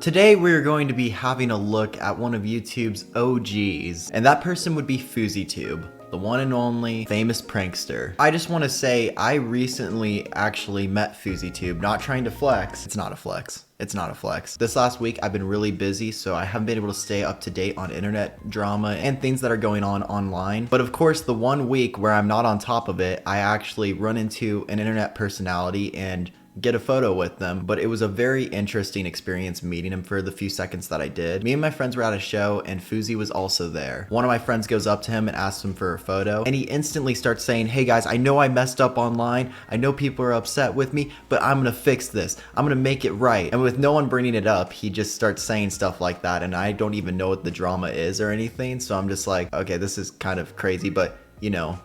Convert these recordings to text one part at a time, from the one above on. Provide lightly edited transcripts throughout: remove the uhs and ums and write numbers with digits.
Today we're going to be having a look at one of YouTube's OGs, and that person would be FouseyTube, the one and only famous prankster. I just want to say I recently actually met FouseyTube, not trying to flex. It's not a flex. It's not a flex. This last week I've been really busy, so I haven't been able to stay up to date on internet drama and things that are going on online. But of course, the 1 week where I'm not on top of it, I actually run into an internet personality and get a photo with them. But it was a very interesting experience meeting him for the few seconds that I did. Me and my friends were at a show and Fousey was also there. One of my friends goes up to him and asks him for a photo, and he instantly starts saying, "Hey guys, I know I messed up online. I know people are upset with me, but I'm gonna fix this. I'm gonna make it right." And with no one bringing it up, he just starts saying stuff like that, and I don't even know what the drama is or anything, so I'm just like, okay, this is kind of crazy, but you know.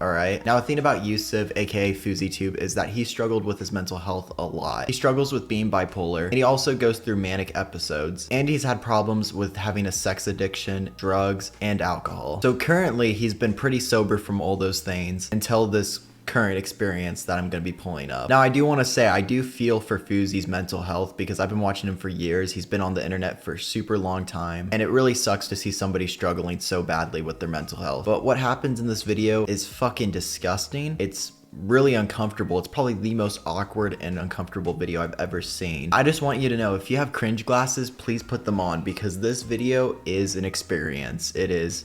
Alright, now the thing about Yusuf, aka FouseyTube, is that he struggled with his mental health a lot. He struggles with being bipolar, and he also goes through manic episodes, and he's had problems with having a sex addiction, drugs, and alcohol. So currently, he's been pretty sober from all those things until this current experience that I'm going to be pulling up. Now I do want to say I do feel for Fousey's mental health because I've been watching him for years. He's been on the internet for a super long time, and it really sucks to see somebody struggling so badly with their mental health. But what happens in this video is fucking disgusting. It's really uncomfortable. It's probably the most awkward and uncomfortable video I've ever seen. I just want you to know, if you have cringe glasses, please put them on because this video is an experience. It is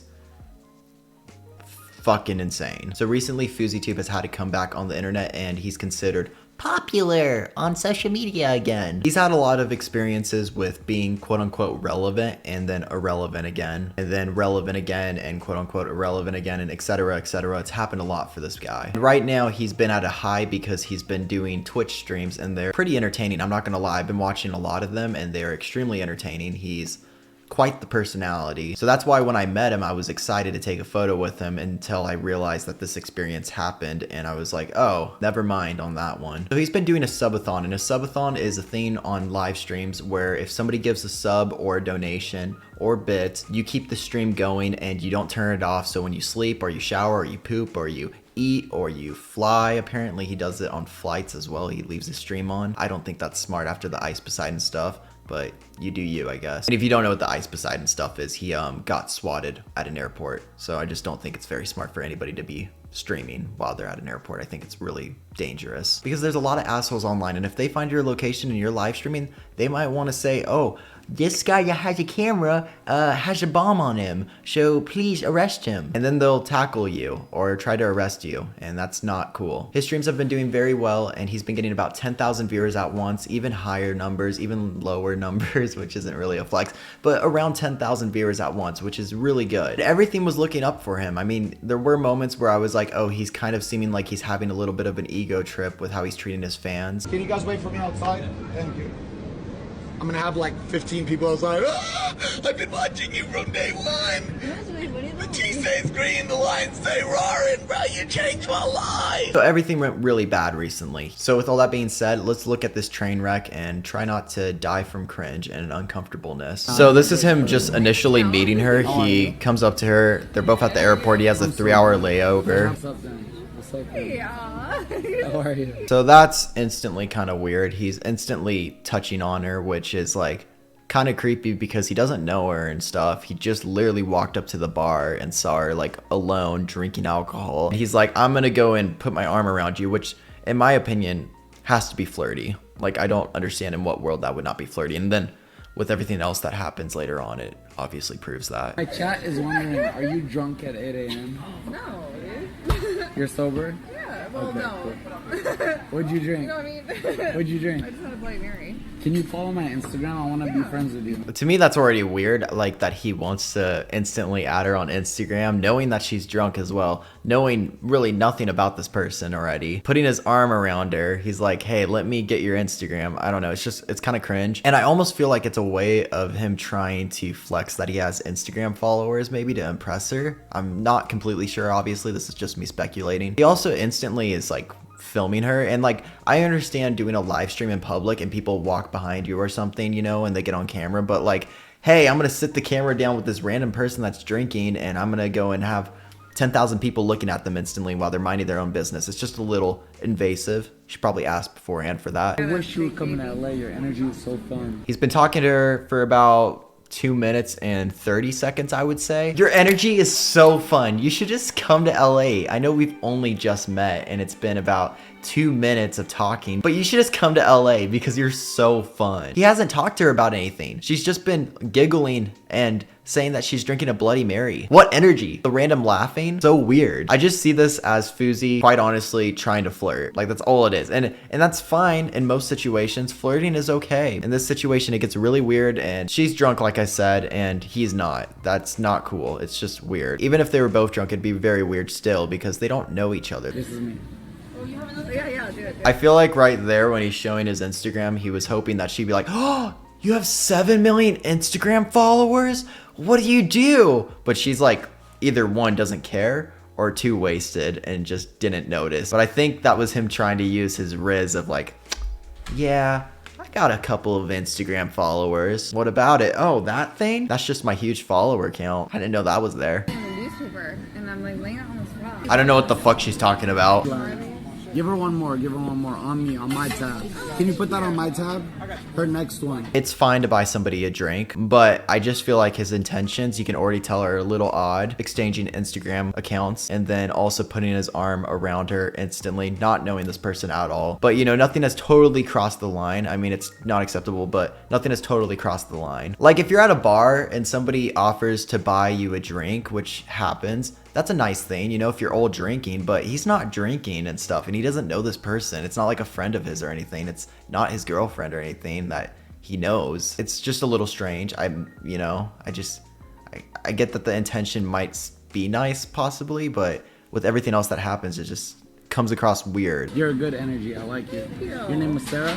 fucking insane. So recently FouseyTube has had to come back on the internet and he's considered popular on social media again. He's had a lot of experiences with being quote unquote relevant and then irrelevant again, and then relevant again and quote unquote irrelevant again, and etc, etc. It's happened a lot for this guy. Right now he's been at a high because he's been doing Twitch streams and they're pretty entertaining. I'm not gonna lie, I've been watching a lot of them and they're extremely entertaining. He's quite the personality. So that's why when I met him, I was excited to take a photo with him until I realized that this experience happened, and I was like, oh, never mind on that one. So he's been doing a subathon, and a subathon is a thing on live streams where if somebody gives a sub or a donation or bits, you keep the stream going and you don't turn it off. So when you sleep or you shower or you poop or you eat or you fly, apparently he does it on flights as well. He leaves the stream on. I don't think that's smart after the Ice Poseidon stuff, but you do you, I guess. And if you don't know what the Ice Poseidon stuff is, he got swatted at an airport. So I just don't think it's very smart for anybody to be streaming while they're at an airport. I think it's really dangerous because there's a lot of assholes online, and if they find your location and you're live streaming, they might want to say, oh, this guy that has a camera has a bomb on him, so please arrest him. And then they'll tackle you or try to arrest you, and that's not cool. His streams have been doing very well, and he's been getting about 10,000 viewers at once, even higher numbers, even lower numbers, which isn't really a flex, but around 10,000 viewers at once, which is really good. Everything was looking up for him. I mean, there were moments where I was like, oh, he's kind of seeming like he's having a little bit of an ego trip with how he's treating his fans. Can you guys wait for me outside? Thank you. I'm gonna have like 15 people outside. Ah, I've been watching you from day one. The T stays green, the lions stay roaring, bro. You changed my life. So everything went really bad recently. So with all that being said, let's look at this train wreck and try not to die from cringe and uncomfortableness. So this is him just initially meeting her. He comes up to her. They're both at the airport. He has a 3-hour layover. How are you? So that's instantly kind of weird. He's instantly touching on her, which is like kind of creepy because he doesn't know her and stuff. He just literally walked up to the bar and saw her like alone drinking alcohol. And he's like, I'm gonna go and put my arm around you, which in my opinion has to be flirty. Like, I don't understand in what world that would not be flirty. And then with everything else that happens later on, it obviously proves that. My chat is wondering, are you drunk at 8 a.m.? No, dude. You're sober? Yeah, well, Okay, no. Cool. What'd you drink? You know what I mean? What'd you drink? I just had a Bloody Mary. Can you follow my Instagram? I want to be friends with you. To me, that's already weird, like that he wants to instantly add her on Instagram, knowing that she's drunk as well, knowing really nothing about this person already. Putting his arm around her, he's like, hey, let me get your Instagram. I don't know, it's kind of cringe. And I almost feel like it's a way of him trying to flex that he has Instagram followers, maybe to impress her. I'm not completely sure, obviously, this is just me speculating. He also instantly is like filming her, and like, I understand doing a live stream in public and people walk behind you or something, you know, and they get on camera, but like, hey, I'm gonna sit the camera down with this random person that's drinking and I'm gonna go and have 10,000 people looking at them instantly while they're minding their own business. It's just a little invasive. You should probably ask beforehand for that. I wish you would come to LA. Your energy is so fun. He's been talking to her for about 2 minutes and 30 seconds, I would say. Your energy is so fun. You should just come to LA. I know we've only just met and it's been about 2 minutes of talking, but you should just come to LA because you're so fun. He hasn't talked to her about anything. She's just been giggling and saying that she's drinking a Bloody Mary. What energy? The random laughing? So weird. I just see this as Fousey, quite honestly, trying to flirt. Like, that's all it is. And that's fine in most situations. Flirting is okay. In this situation, it gets really weird and she's drunk, like I said, and he's not. That's not cool. It's just weird. Even if they were both drunk, it'd be very weird still because they don't know each other. This is me. Oh, you have another? Yeah, do it. I feel like right there when he's showing his Instagram, he was hoping that she'd be like, oh, you have 7 million Instagram followers? What do you do? But she's like, either one, doesn't care, or two, wasted and just didn't notice. But I think that was him trying to use his riz of like, yeah, I got a couple of Instagram followers. What about it? Oh, that thing? That's just my huge follower count. I didn't know that was there. In the newspaper, and I'm like laying it on this rock. I don't know what the fuck she's talking about. Give her one more. Give her one more on me, on my tab. Can you put that on my tab? Her next one. It's fine to buy somebody a drink, but I just feel like his intentions, you can already tell, are a little odd. Exchanging Instagram accounts and then also putting his arm around her instantly, not knowing this person at all. But you know, nothing has totally crossed the line. I mean, it's not acceptable, but nothing has totally crossed the line. Like if you're at a bar and somebody offers to buy you a drink, which happens, that's a nice thing, you know, if you're all drinking, but he's not drinking and stuff, and he doesn't know this person. It's not like a friend of his or anything. It's not his girlfriend or anything that he knows. It's just a little strange. I get that the intention might be nice possibly, but with everything else that happens, it just comes across weird. You're a good energy. I like you. Your name was Sarah?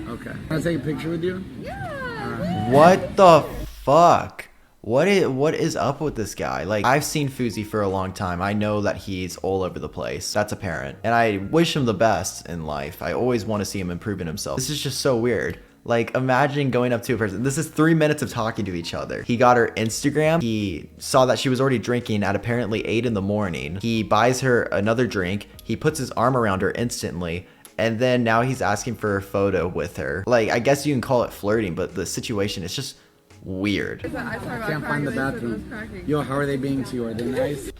Okay. Can I take a picture with you? Yeah. What the fuck? What is up with this guy? Like, I've seen Fousey for a long time. I know that he's all over the place. That's apparent. And I wish him the best in life. I always want to see him improving himself. This is just so weird. Like, imagine going up to a person. This is 3 minutes of talking to each other. He got her Instagram. He saw that she was already drinking at apparently 8 in the morning. He buys her another drink. He puts his arm around her instantly. And then now he's asking for a photo with her. Like, I guess you can call it flirting, but the situation is just weird. I can't find the bathroom. Yo, how are they being to you? Are they nice?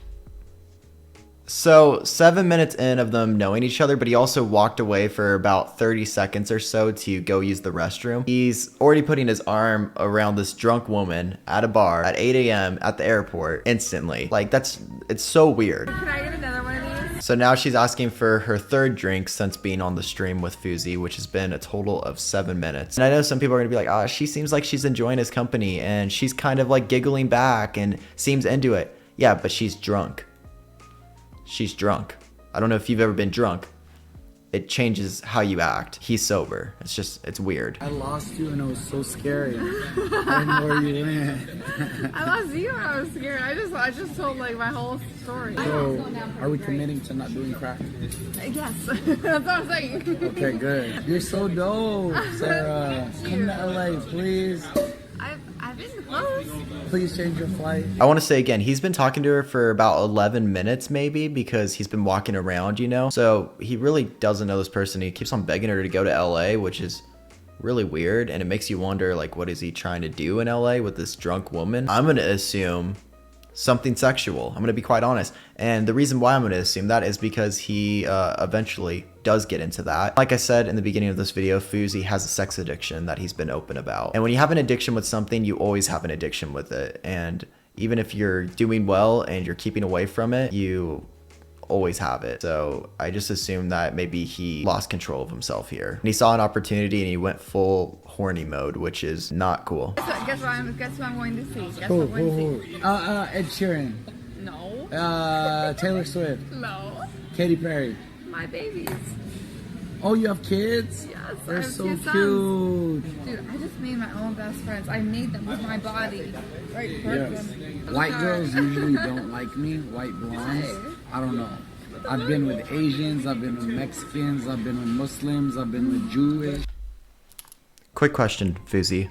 So 7 minutes in of them knowing each other, but he also walked away for about 30 seconds or so to go use the restroom. He's already putting his arm around this drunk woman at a bar at 8 a.m. at the airport instantly. Like, it's so weird. Can I get another one of these? So now she's asking for her third drink since being on the stream with Fousey, which has been a total of 7 minutes. And I know some people are gonna be like, ah, she seems like she's enjoying his company and she's kind of like giggling back and seems into it. Yeah, but she's drunk. She's drunk. I don't know if you've ever been drunk. It changes how you act. He's sober. It's weird. I lost you and it was so scary. I didn't know where you went. I lost you when I was scared. I just told like my whole story. So, are we committing to not doing crack? Yes, that's what I'm saying. Okay, good. You're so dope, Sarah. Come to LA, please. I've been close. Please change your flight. I want to say again, he's been talking to her for about 11 minutes maybe because he's been walking around, you know? So he really doesn't know this person. He keeps on begging her to go to LA, which is really weird. And it makes you wonder, like, what is he trying to do in LA with this drunk woman? I'm going to assume something sexual. I'm going to be quite honest. And the reason why I'm going to assume that is because he eventually does get into that. Like I said in the beginning of this video, Fousey has a sex addiction that he's been open about. And when you have an addiction with something, you always have an addiction with it. And even if you're doing well and you're keeping away from it, you always have it. So I just assume that maybe he lost control of himself here. And he saw an opportunity and he went full horny mode, which is not cool. Guess what I'm going to see. Guess what I'm going to see. Ed Sheeran. No. Taylor Swift. No. Katy Perry. My babies. Oh, you have kids? Yes. They're I have so 2 sons. cute. Dude, I just made my own best friends. I made them with my body. Right, Yes. White girls usually don't like me. White blondes. I don't know. I've been with Asians. I've been with Mexicans. I've been with Muslims. I've been with Jewish. Quick question, Fousey.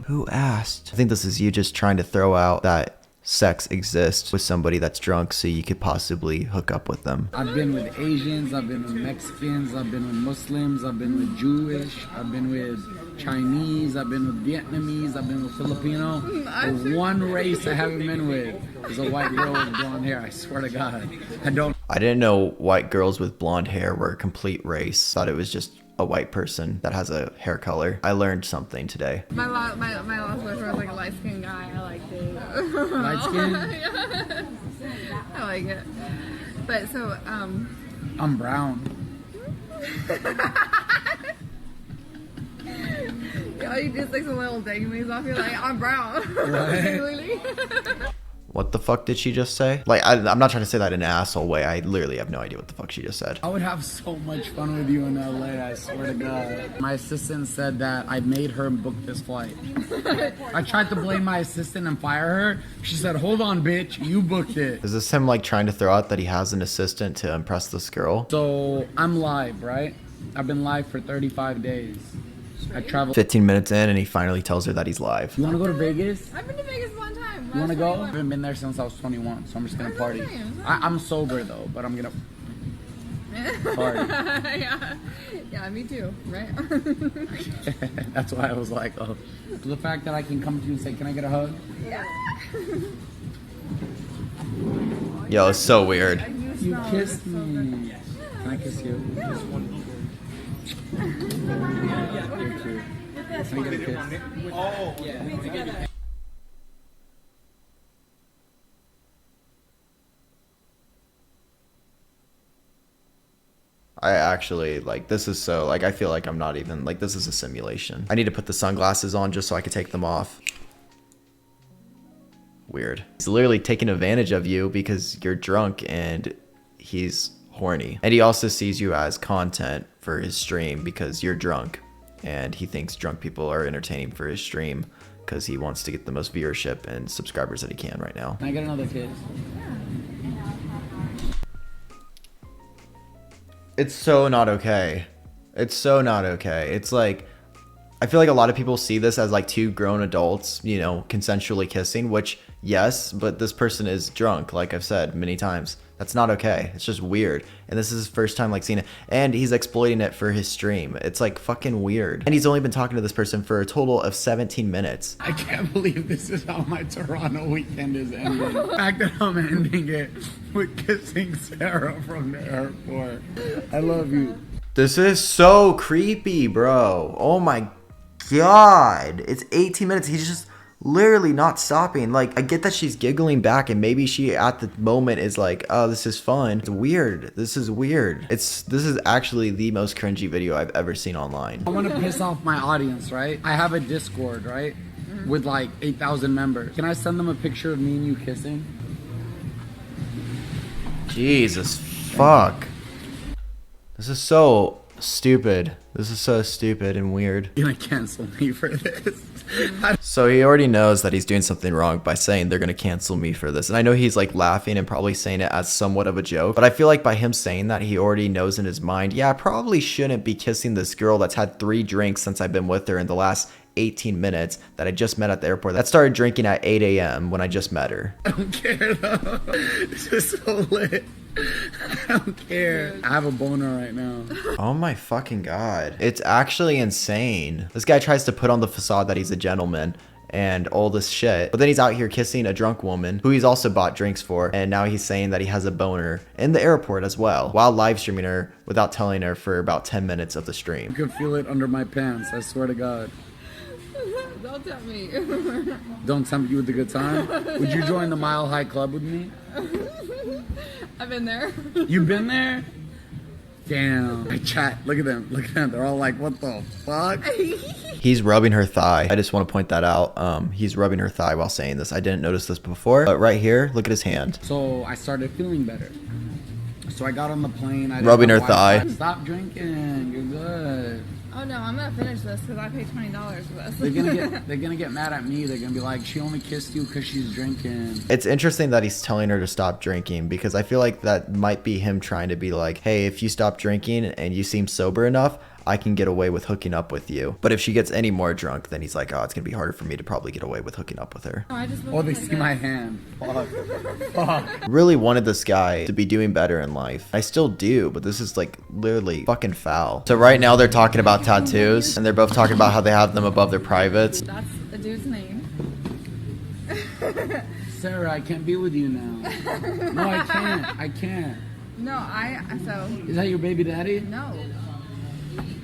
Who asked? I think this is you just trying to throw out that sex exists with somebody that's drunk so you could possibly hook up with them. I've been with Asians, I've been with Mexicans, I've been with Muslims, I've been with Jewish, I've been with Chinese, I've been with Vietnamese, I've been with Filipino. The one race I haven't been with is a white girl with blonde hair. I swear to God. I didn't know white girls with blonde hair were a complete race. Thought it was just a white person that has a hair color. I learned something today. My last boyfriend was like a light skinned guy. I liked it. Light skin? Yeah. I like it. But so, I'm brown. yeah, you just like some little dingleys off. You're like, I'm brown. Right. What the fuck did she just say? Like, I'm not trying to say that in an asshole way. I literally have no idea what the fuck she just said. I would have so much fun with you in LA, I swear to God. My assistant said that I made her book this flight. I tried to blame my assistant and fire her. She said, hold on, bitch, you booked it. Is this him like trying to throw out that he has an assistant to impress this girl? So I'm live, right? I've been live for 35 days. I traveled. 15 minutes in and he finally tells her that he's live. You want to go to Vegas? I've been to Vegas one time. You want to go? I haven't been there since I was 21, so I'm just going to party. I'm sober though, but I'm going to party. Yeah, me too, right? That's why I was like, oh. The fact that I can come to you and say, can I get a hug? Yeah. Yo, it's so weird. You kissed me. Can I kiss you? Just one. You're cute. Can I get a kiss? Oh, yeah. I actually, like, this is so, like, I feel like I'm not even, like, this is a simulation. I need to put the sunglasses on just so I can take them off. Weird. He's literally taking advantage of you because you're drunk and he's horny. And he also sees you as content for his stream because you're drunk. And he thinks drunk people are entertaining for his stream because he wants to get the most viewership and subscribers that he can right now. Can I get another kiss? It's so not okay. It's so not okay. It's like, I feel like a lot of people see this as like two grown adults, you know, consensually kissing, which yes, but this person is drunk, like I've said many times. That's not okay. It's just weird. And this is his first time like seeing it. And he's exploiting it for his stream. It's like fucking weird. And he's only been talking to this person for a total of 17 minutes. I can't believe this is how my Toronto weekend is ending. The fact that I'm ending it with kissing Sarah from the airport. I love you. This is so creepy, bro. Oh my God. It's 18 minutes. He's just literally not stopping. Like, I get that she's giggling back and maybe she at the moment is like, oh, this is fun. It's weird. This is weird. This is actually the most cringy video I've ever seen online. I want to piss off my audience, right? I have a Discord, right? With like 8,000 members. Can I send them a picture of me and you kissing? Jesus fuck. This is so stupid. This is so stupid and weird. You're gonna cancel me for this. So he already knows that he's doing something wrong by saying they're gonna cancel me for this. And I know he's like laughing and probably saying it as somewhat of a joke, but I feel like by him saying that, he already knows in his mind, yeah, I probably shouldn't be kissing this girl that's had 3 drinks since I've been with her in the last 18 minutes that I just met at the airport, that started drinking at 8 a.m. when I just met her. I don't care though. This is so lit. I don't care. I have a boner right now. Oh my fucking God. It's actually insane. This guy tries to put on the facade that he's a gentleman and all this shit, but then he's out here kissing a drunk woman who he's also bought drinks for, and now he's saying that he has a boner in the airport as well while live streaming her without telling her for about 10 minutes of the stream. You can feel it under my pants, I swear to God. Don't tempt me. Don't tempt you with a good time? Would you join the Mile High Club with me? I've been there. You've been there? Damn. I chat. Look at them. Look at them. They're all like, what the fuck? He's rubbing her thigh. I just want to point that out. He's rubbing her thigh while saying this. I didn't notice this before, but right here, look at his hand. So I started feeling better. So I got on the plane. I rubbing her thigh. Stop drinking. You're good. Oh no, I'm gonna finish this because I paid $20 for this. They're gonna get mad at me. They're gonna be like, she only kissed you because she's drinking. It's interesting that he's telling her to stop drinking because I feel like that might be him trying to be like, hey, if you stop drinking and you seem sober enough, I can get away with hooking up with you. But if she gets any more drunk, then he's like, oh, it's gonna be harder for me to probably get away with hooking up with her. No, I just Oh, they see my hand. Fuck. Fuck. Really wanted this guy to be doing better in life. I still do, but this is like literally fucking foul. So right now they're talking about tattoos, and they're both talking about how they have them above their privates. That's the dude's name. Sarah, I can't be with you now. No, I can't. I can't. No, so, Is that your baby daddy? no.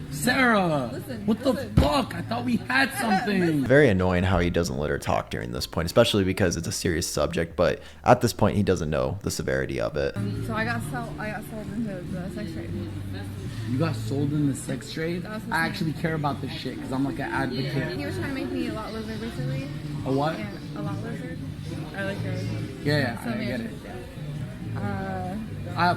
Sarah! Listen, What listen. the fuck? I thought we had something. Very annoying how he doesn't let her talk during this point, especially because it's a serious subject, but at this point he doesn't know the severity of it. So I got sold into the sex trade. You got sold in the sex trade? That was his I name. actually care about this shit because I'm like an advocate. He was trying to make me a lot lizard recently. A what? Yeah, a lot lizard. I like your. Yeah, I get it.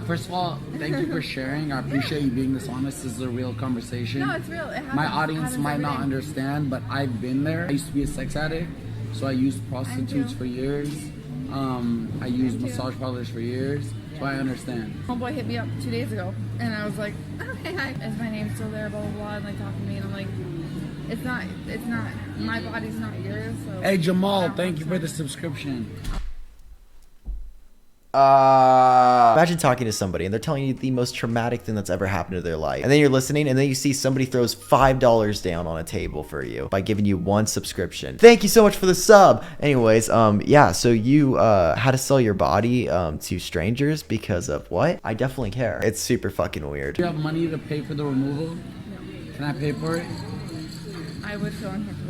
First of all, thank you for sharing. I appreciate you being this honest. This is a real conversation. No, it's real. It happens. My It audience happens might every not day. understand, but I've been there. I used to be a sex addict, so I used prostitutes too. for years. I used massage parlors for years, so I understand. Homeboy hit me up 2 days ago, and I was like, okay, hi. Is my name still there? Blah blah blah, and like talking to me, and I'm like, it's not. My body's not yours. So. Hey Jamal, thank you for the subscription. Imagine talking to somebody and they're telling you the most traumatic thing that's ever happened to their life. And then you're listening and then you see somebody throws $5 down on a table for you by giving you 1 subscription. Thank you so much for the sub. Anyways, yeah, so you had to sell your body to strangers because of what? I definitely care. It's super fucking weird. Do you have money to pay for the removal? Can I pay for it? I would feel uncomfortable.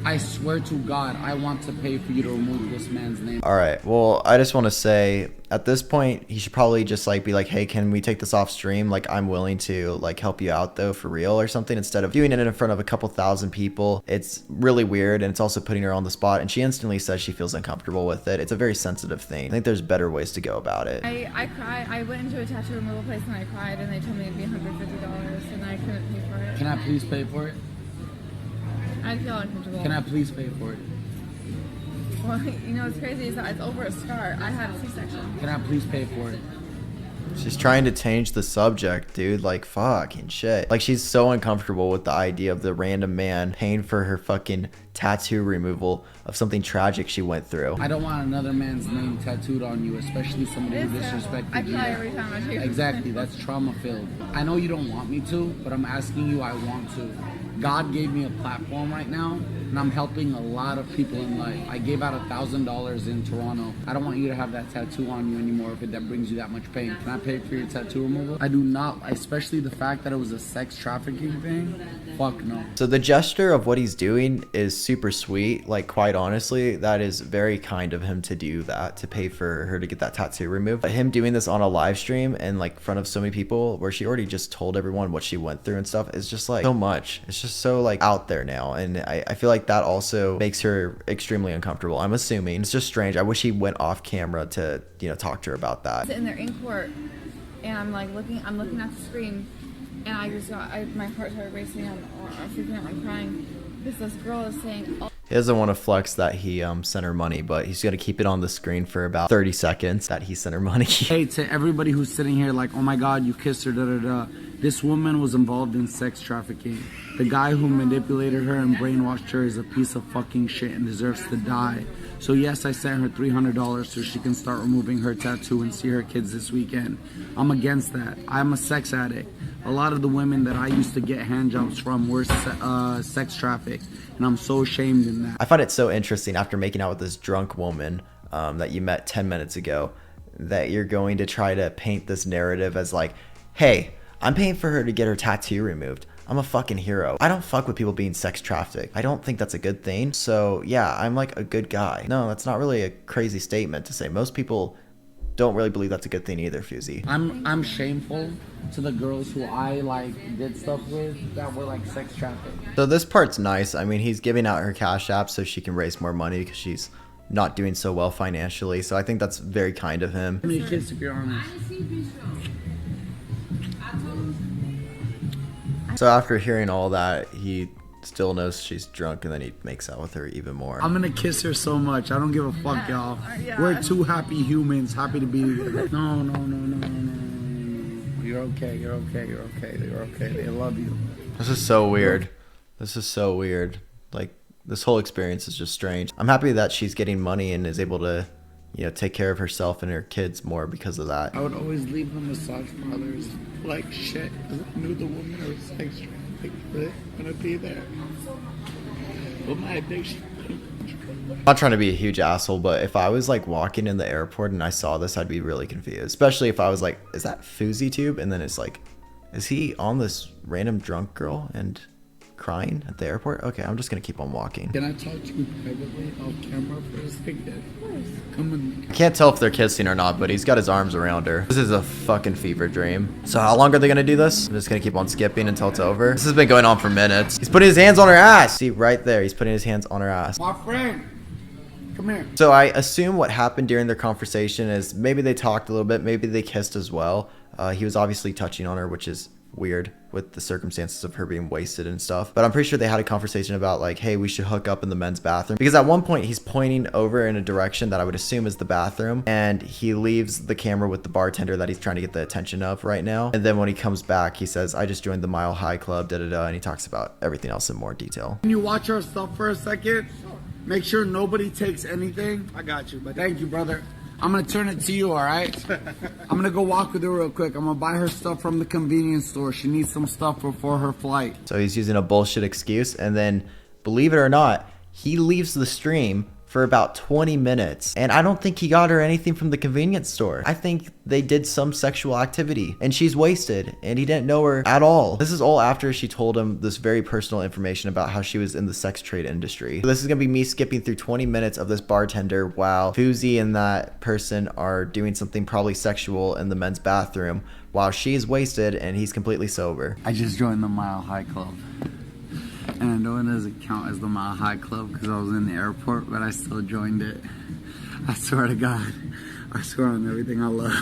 I swear to God, I want to pay for you to remove this man's name. All right. Well, I just want to say at this point, he should probably just like be like, hey, can we take this off stream? Like, I'm willing to like help you out though for real or something instead of doing it in front of a couple thousand people. It's really weird and it's also putting her on the spot. And she instantly says she feels uncomfortable with it. It's a very sensitive thing. I think there's better ways to go about it. I cried. I went into a tattoo removal place and I cried, and they told me it'd be $150, and I couldn't pay for it. Can I please pay for it? I'd feel uncomfortable. Can I please pay for it? Well, you know what's crazy is that it's over a scar. I had a C-section. Can I please pay for it? She's trying to change the subject, dude. Like, fucking shit. Like, she's so uncomfortable with the idea of the random man paying for her fucking tattoo removal of something tragic she went through. I don't want another man's name tattooed on you, especially somebody who disrespected I you. cry every time I do. Exactly, that's trauma filled. I know you don't want me to, but I'm asking you, I want to. God gave me a platform right now, and I'm helping a lot of people in life. I gave out $1,000 in Toronto. I don't want you to have that tattoo on you anymore if that brings you that much pain. Can I pay for your tattoo removal? I do not, especially the fact that it was a sex trafficking thing. Fuck no. So the gesture of what he's doing is super sweet. Like, quite honestly, that is very kind of him to do that, to pay for her to get that tattoo removed. But him doing this on a live stream and like in front of so many people where she already just told everyone what she went through and stuff is just like so much. It's just so like out there now. And I feel like that also makes her extremely uncomfortable. I'm assuming. It's just strange. I wish he went off camera to, you know, talk to her about that. Sitting there in court, and I'm looking at the screen, and I just got, my heart started racing. I'm freaking out, I'm crying, because this girl is saying, oh. He doesn't want to flex that he sent her money, but he's going to keep it on the screen for about 30 seconds that he sent her money. Hey, to everybody who's sitting here like, oh my God, you kissed her, da da da. This woman was involved in sex trafficking. The guy who manipulated her and brainwashed her is a piece of fucking shit and deserves to die. So yes, I sent her $300 so she can start removing her tattoo and see her kids this weekend. I'm against that. I'm a sex addict. A lot of the women that I used to get handjobs from were sex trafficked, and I'm so ashamed in that. I find it so interesting after making out with this drunk woman that you met 10 minutes ago that you're going to try to paint this narrative as like, hey, I'm paying for her to get her tattoo removed. I'm a fucking hero. I don't fuck with people being sex trafficked. I don't think that's a good thing. So yeah, I'm like a good guy. No, that's not really a crazy statement to say. Most people don't really believe that's a good thing either, Fousey. I'm shameful to the girls who I like did stuff with that were like sex trafficked. So this part's nice. I mean, he's giving out her Cash App so she can raise more money because she's not doing so well financially. So I think that's very kind of him. Give me a kiss if you're honest. So after hearing all that, he still knows she's drunk and then he makes out with her even more. I'm gonna kiss her so much. I don't give a fuck, y'all. Yeah. We're two happy humans, happy to be together. No. You're okay. You're okay. They love you. This is so weird. This is so weird. Like, this whole experience is just strange. I'm happy that she's getting money and is able to, you know, take care of herself and her kids more because of that. I would always leave the massage parlors like shit because I knew the woman was sex trafficked was gonna be there. But my addiction. I'm not trying to be a huge asshole, but if I was like walking in the airport and I saw this, I'd be really confused. Especially if I was like, is that FouseyTube? And then it's like, is he on this random drunk girl and crying at the airport? Okay, I'm just gonna keep on walking. Can I talk to you privately off camera for a second? Of course. Come on. I can't tell if they're kissing or not, but he's got his arms around her. This is a fucking fever dream. So how long are they gonna do this? I'm just gonna keep on skipping until it's over. This has been going on for minutes. He's putting his hands on her ass. See, right there, he's putting his hands on her ass. My friend, come here. So I assume what happened during their conversation is maybe they talked a little bit, maybe they kissed as well. He was obviously touching on her, which is weird with the circumstances of her being wasted and stuff, but I'm pretty sure they had a conversation about like, hey, we should hook up in the men's bathroom, because at one point he's pointing over in a direction that I would assume is the bathroom, and he leaves the camera with the bartender that he's trying to get the attention of right now, and then when he comes back he says, I just joined the Mile High Club, and he talks about everything else in more detail. Can you watch our stuff for a second? Make sure nobody takes anything. I got you, but thank you, brother. I'm gonna turn it to you, all right? I'm gonna go walk with her real quick. I'm gonna buy her stuff from the convenience store. She needs some stuff for her flight. So he's using a bullshit excuse, and then, believe it or not, he leaves the stream for about 20 minutes. And I don't think he got her anything from the convenience store. I think they did some sexual activity, and she's wasted, and he didn't know her at all. This is all after she told him this very personal information about how she was in the sex trade industry. So this is gonna be me skipping through 20 minutes of this bartender while Fousey and that person are doing something probably sexual in the men's bathroom while she's wasted and he's completely sober. I just joined the Mile High Club. And I know it doesn't count as the Mile High Club because I was in the airport, but I still joined it. I swear to God, I swear on everything I love.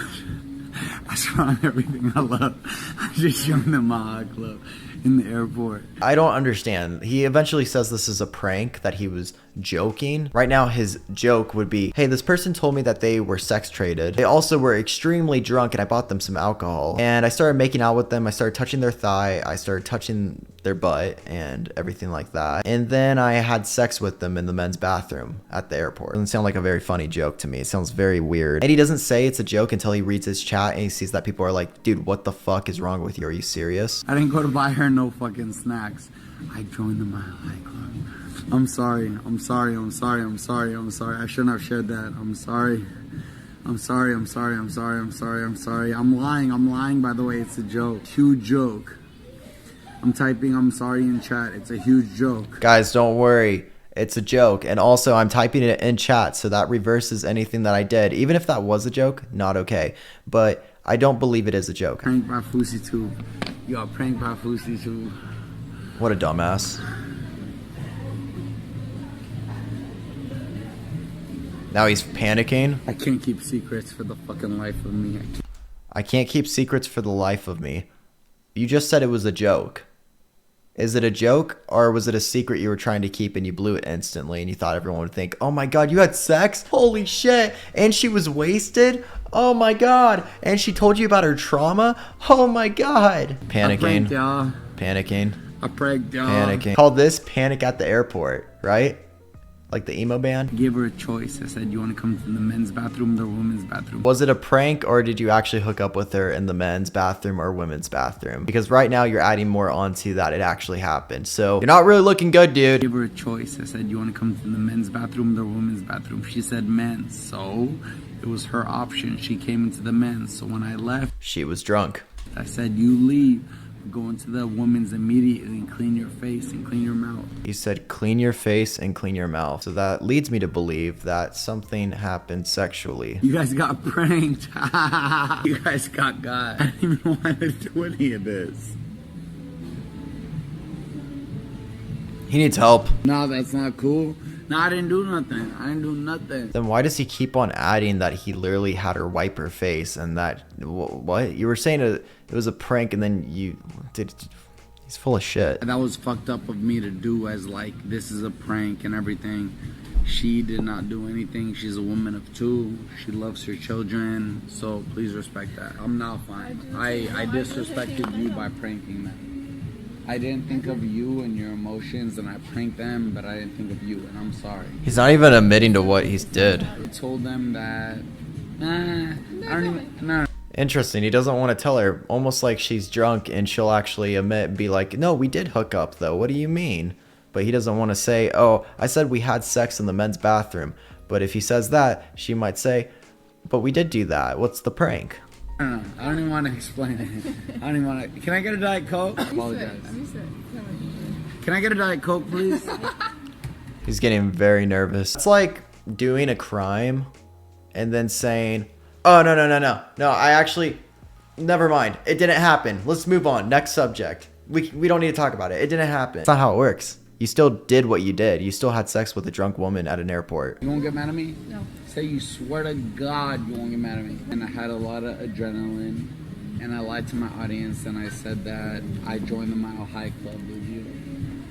I swear on everything I love. I just joined the Mile High Club in the airport. I don't understand. He eventually says this is a prank, that he was joking. Right now his joke would be, hey, this person told me that they were sex traded. They also were extremely drunk and I bought them some alcohol. And I started making out with them. I started touching their thigh. I started touching their butt and everything like that. And then I had sex with them in the men's bathroom at the airport. Doesn't sound like a very funny joke to me. It sounds very weird. And he doesn't say it's a joke until he reads his chat and he sees that people are like, dude, what the fuck is wrong with you? Are you serious? I didn't go to buy her no fucking snacks. I joined the Mile High Club. I'm sorry. I'm sorry. I'm sorry. I'm sorry. I'm sorry. I shouldn't have shared that. I'm sorry. I'm sorry. I'm sorry. I'm sorry. I'm sorry. I'm sorry. I'm lying. I'm lying, by the way. It's a joke. Huge joke. I'm typing I'm sorry in chat. It's a huge joke. Guys, don't worry. It's a joke. And also, I'm typing it in chat, so that reverses anything that I did. Even if that was a joke, not okay. But I don't believe it is a joke. Pranked by FouseyTube. You got pranked by FouseyTube. What a dumbass. Now he's panicking. I can't keep secrets for the fucking life of me. I can't keep secrets for the life of me. You just said it was a joke. Is it a joke, or was it a secret you were trying to keep and you blew it instantly and you thought everyone would think, oh my god, you had sex? Holy shit. And she was wasted? Oh my god. And she told you about her trauma? Oh my god. Panicking. Panicking. I pranked y'all. Panicking. Call this Panic at the Airport, right? Like the emo band? Give her a choice. I said, you want to come to the men's bathroom or the women's bathroom? Was it a prank, or did you actually hook up with her in the men's bathroom or women's bathroom? Because right now you're adding more onto that it actually happened. So you're not really looking good, dude. Give her a choice. I said, you want to come to the men's bathroom or the women's bathroom? She said men's. So it was her option. She came into the men's. So when I left, she was drunk. I said, you leave. Go into the woman's immediately and clean your face and clean your mouth. You said clean your face and clean your mouth. So that leads me to believe that something happened sexually. You guys got pranked. You guys got I didn't even want to do any of this. He needs help. No, that's not cool. No, I didn't do nothing. I didn't do nothing. Then why does he keep on adding that he literally had her wipe her face and that... What? You were saying it was a prank and then you... He's full of shit. That was fucked up of me to do, as like, this is a prank and everything. She did not do anything. She's a woman of two. She loves her children. So please respect that. I'm not fine. I disrespected you by pranking them. I didn't think of you and your emotions, and I pranked them, but I didn't think of you, and I'm sorry. He's not even admitting to what he's did. I told them that, I don't even, no. Interesting. He doesn't want to tell her, almost like she's drunk and she'll actually admit and be like, no, we did hook up though. What do you mean? But he doesn't want to say, oh, I said we had sex in the men's bathroom. But if he says that, she might say, but we did do that. What's the prank? I don't know. I don't even want to explain it. I don't even want to. Can I get a Diet Coke? I apologize. Can I get a Diet Coke, please? He's getting very nervous. It's like doing a crime and then saying, oh, no, I actually, never mind. It didn't happen. Let's move on. Next subject. We don't need to talk about it. It didn't happen. That's not how it works. You still did what you did. You still had sex with a drunk woman at an airport. You won't get mad at me? No. Say you swear to God you won't get mad at me. And I had a lot of adrenaline, and I lied to my audience, and I said that I joined the Mile High Club with you.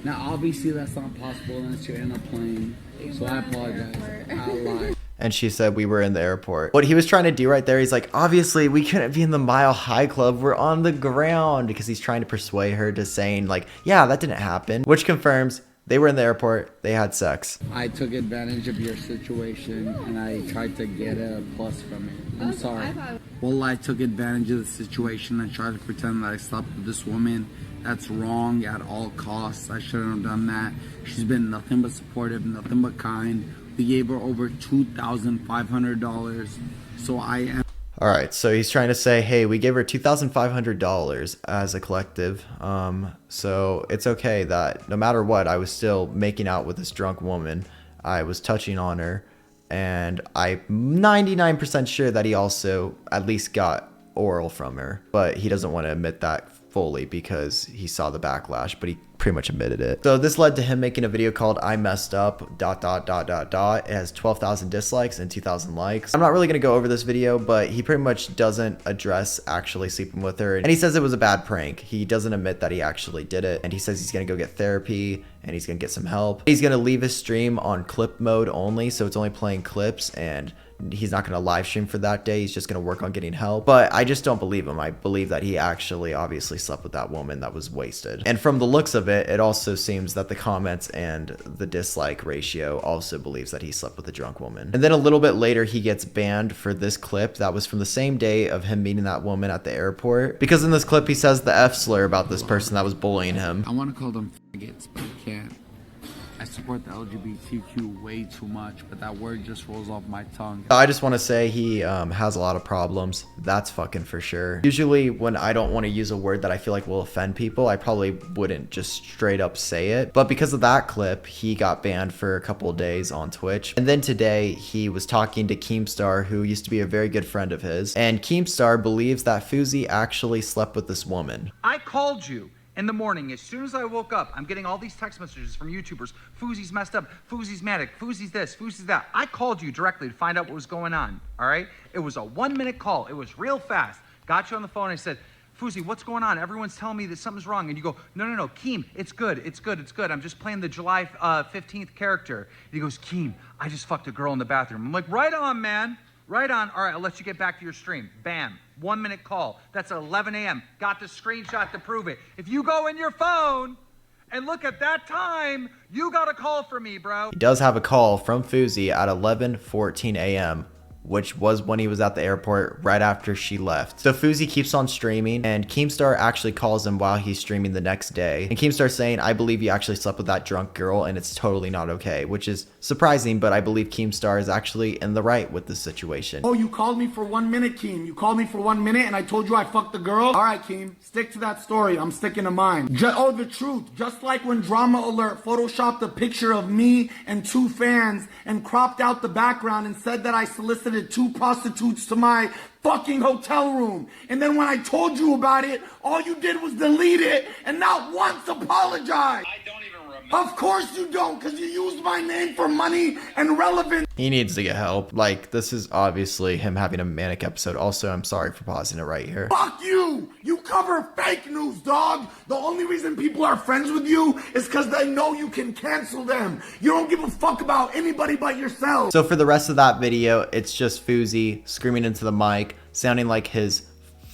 Now, obviously, that's not possible unless you're in a plane, so I apologize. I lied. And she said we were in the airport. What he was trying to do right there, he's like, obviously we couldn't be in the Mile High Club. We're on the ground, because he's trying to persuade her to saying like, yeah, that didn't happen, which confirms they were in the airport. They had sex. I took advantage of your situation, and I tried to get a plus from it. I'm sorry. Well, I took advantage of the situation and tried to pretend that I slept with this woman. That's wrong at all costs. I shouldn't have done that. She's been nothing but supportive, nothing but kind. We gave her over $2,500. So I am. All right, so he's trying to say, hey, we gave her $2,500 as a collective. So it's okay that no matter what, I was still making out with this drunk woman. I was touching on her, and I'm 99% sure that he also at least got oral from her. But he doesn't want to admit that fully because he saw the backlash, but he pretty much admitted it. So this led to him making a video called I messed up ... It has 12,000 dislikes and 2,000 likes. I'm not really gonna go over this video, but he pretty much doesn't address actually sleeping with her, and he says it was a bad prank. He doesn't admit that he actually did it, and he says he's gonna go get therapy and he's gonna get some help. He's gonna leave his stream on clip mode only, so it's only playing clips, and he's not going to live stream for that day. He's just going to work on getting help. But I just don't believe him. I believe that he actually obviously slept with that woman that was wasted. And from the looks of it, it also seems that the comments and the dislike ratio also believes that he slept with a drunk woman. And then a little bit later, he gets banned for this clip that was from the same day of him meeting that woman at the airport. Because in this clip, he says the F slur about this person that was bullying him. I want to call them faggots, but I can't. I support the LGBTQ way too much, but that word just rolls off my tongue. I just want to say he has a lot of problems. That's fucking for sure. Usually when I don't want to use a word that I feel like will offend people, I probably wouldn't just straight up say it. But because of that clip, he got banned for a couple of days on Twitch. And then today he was talking to Keemstar, who used to be a very good friend of his. And Keemstar believes that Fousey actually slept with this woman. I called you in the morning. As soon as I woke up, I'm getting all these text messages from YouTubers. Fousey's messed up. Fousey's manic. Fousey's this. Fousey's that. I called you directly to find out what was going on. All right? It was a 1-minute call. It was real fast. Got you on the phone. I said, Fousey, what's going on? Everyone's telling me that something's wrong. And you go, no, Keem, it's good. It's good. It's good. I'm just playing the July 15th character. And he goes, Keem, I just fucked a girl in the bathroom. I'm like, right on, man. Right on. All right, I'll let you get back to your stream. Bam. 1-minute call. That's 11 a.m. Got the screenshot to prove it. If you go in your phone and look at that time, you got a call from me, bro. He does have a call from Fousey at 11:14 a.m. which was when he was at the airport right after she left. So Fousey keeps on streaming, and Keemstar actually calls him while he's streaming the next day. And Keemstar's saying, I believe you actually slept with that drunk girl, and it's totally not okay, which is surprising, but I believe Keemstar is actually in the right with this situation. Oh, you called me for 1 minute, Keem. You called me for 1 minute and I told you I fucked the girl? All right, Keem, stick to that story. I'm sticking to mine. The truth. Just like when Drama Alert photoshopped a picture of me and 2 fans and cropped out the background and said that I solicited 2 prostitutes to my fucking hotel room. And then when I told you about it, all you did was delete it and not once apologize. I don't even remember. Of course you don't, because you used my name for money and relevance. He needs to get help. Like, this is obviously him having a manic episode. Also, I'm sorry for pausing it right here. Fuck you! You cover fake news, dog! The only reason people are friends with you is because they know you can cancel them. You don't give a fuck about anybody but yourself. So for the rest of that video, it's just Fousey screaming into the mic, sounding like his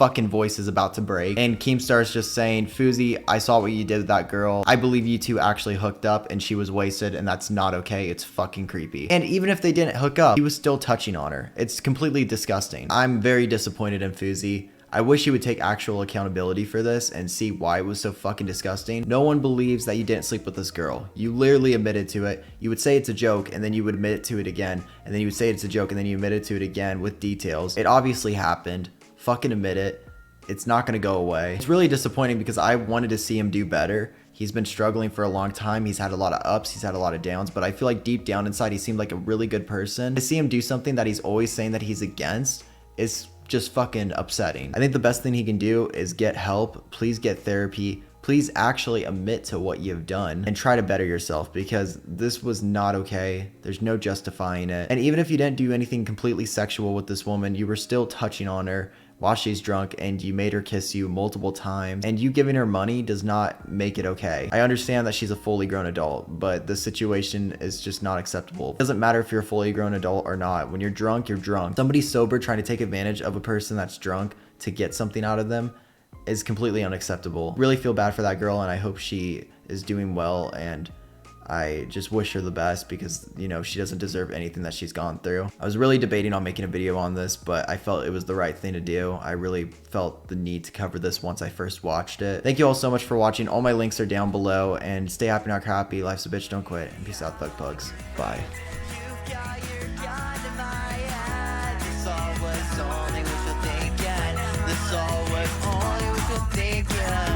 fucking voice is about to break. And Keemstar's just saying, Fousey, I saw what you did with that girl. I believe you two actually hooked up and she was wasted, and that's not okay. It's fucking creepy. And even if they didn't hook up, he was still touching on her. It's completely disgusting. I'm very disappointed in Fousey. I wish he would take actual accountability for this and see why it was so fucking disgusting. No one believes that you didn't sleep with this girl. You literally admitted to it. You would say it's a joke, and then you would admit to it again, and then you would say it's a joke, and then you admitted to it again with details. It obviously happened. Fucking admit it. It's not gonna go away. It's really disappointing because I wanted to see him do better. He's been struggling for a long time. He's had a lot of ups, he's had a lot of downs, but I feel like deep down inside he seemed like a really good person. To see him do something that he's always saying that he's against is just fucking upsetting. I think the best thing he can do is get help. Please get therapy. Please actually admit to what you've done and try to better yourself, because this was not okay. There's no justifying it. And even if you didn't do anything completely sexual with this woman, you were still touching on her while she's drunk, and you made her kiss you multiple times, and you giving her money does not make it okay. I understand that she's a fully grown adult, but the situation is just not acceptable. It doesn't matter if you're a fully grown adult or not. When you're drunk, you're drunk. Somebody sober trying to take advantage of a person that's drunk to get something out of them is completely unacceptable. Really feel bad for that girl, and I hope she is doing well, and I just wish her the best, because, you know, she doesn't deserve anything that she's gone through. I was really debating on making a video on this, but I felt it was the right thing to do. I really felt the need to cover this once I first watched it. Thank you all so much for watching. All my links are down below, and stay happy, not crappy. Life's a bitch, don't quit. And peace out, thug pugs. Bye. You've got your gun to my head. This all was only wishful thinking. This all was only wishful thinking.